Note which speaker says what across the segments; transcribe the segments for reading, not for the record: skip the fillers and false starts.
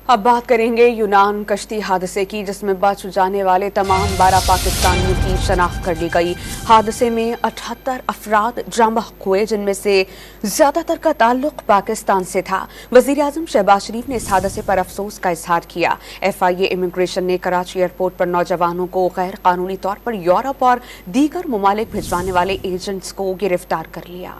Speaker 1: اب بات کریں گے یونان کشتی حادثے کی، جس میں بچ جانے والے تمام 12 پاکستانیوں کی شناخت کر لی گئی۔ حادثے میں 78 افراد جاں بحق ہوئے، جن میں سے زیادہ تر کا تعلق پاکستان سے تھا۔ وزیر اعظم شہباز شریف نے اس حادثے پر افسوس کا اظہار کیا۔ FIA امیگریشن نے کراچی ایئرپورٹ پر نوجوانوں کو غیر قانونی طور پر یورپ اور دیگر ممالک بھجوانے والے ایجنٹس کو گرفتار کر لیا۔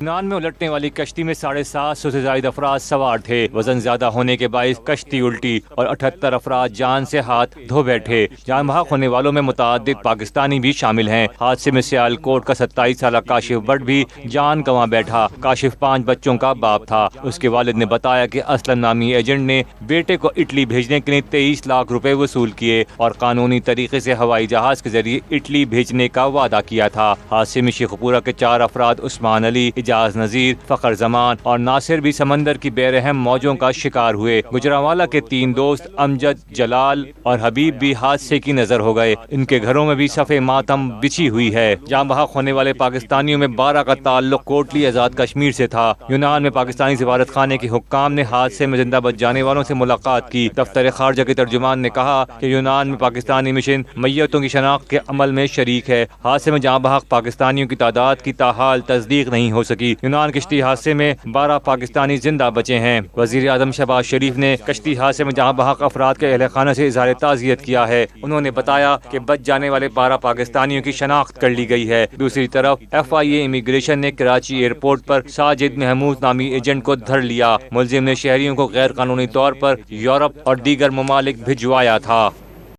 Speaker 2: یونان میں الٹنے والی کشتی میں 750 سے زائد افراد سوار تھے۔ وزن زیادہ ہونے کے باعث کشتی الٹی اور 78 افراد جان سے ہاتھ دھو بیٹھے۔ جان بحق ہونے والوں میں متعدد پاکستانی بھی شامل ہیں۔ حادثے میں سیالکوٹ کا 27 سالہ کاشف بٹ بھی جان گنوا بیٹھا۔ کاشف 5 بچوں کا باپ تھا۔ اس کے والد نے بتایا کہ اسلم نامی ایجنٹ نے بیٹے کو اٹلی بھیجنے کے لیے 23 لاکھ روپے وصول کیے اور قانونی طریقے سے ہوائی جہاز کے ذریعے اٹلی بھیجنے کا وعدہ کیا تھا۔ حادثے میں شیخ پورہ کے 4 افراد عثمان علی، اجاز نذیر، فخر زمان اور ناصر بھی سمندر کی بے رحم موجوں کا شکار ہوئے۔ گجرانوالہ کے 3 دوست امجد، جلال اور حبیب بھی حادثے کی نظر ہو گئے۔ ان کے گھروں میں بھی صف ماتم بچھی ہوئی ہے۔ جاں بحق ہونے والے پاکستانیوں میں 12 کا تعلق کوٹلی آزاد کشمیر سے تھا۔ یونان میں پاکستانی سفارت خانے کے حکام نے حادثے میں زندہ بچ جانے والوں سے ملاقات کی۔ دفتر خارجہ کے ترجمان نے کہا کہ یونان میں پاکستانی مشن میتوں کی شناخت کے عمل میں شریک ہے۔ حادثے میں جاں بحق پاکستانیوں کی تعداد کی تاحال تصدیق نہیں ہو سکی۔ یونان کشتی حادثے میں 12 پاکستانی زندہ بچے ہیں۔ وزیر اعظم شہباز شریف نے کشتی حادثے میں جاں بحق افراد کے اہل خانہ سے اظہار تعزیت کیا ہے۔ انہوں نے بتایا کہ بچ جانے والے 12 پاکستانیوں کی شناخت کر لی گئی ہے۔ دوسری طرف FIA امیگریشن نے کراچی ایئرپورٹ پر ساجد محمود نامی ایجنٹ کو دھر لیا۔ ملزم نے شہریوں کو غیر قانونی طور پر یورپ اور دیگر ممالک بھجوایا تھا۔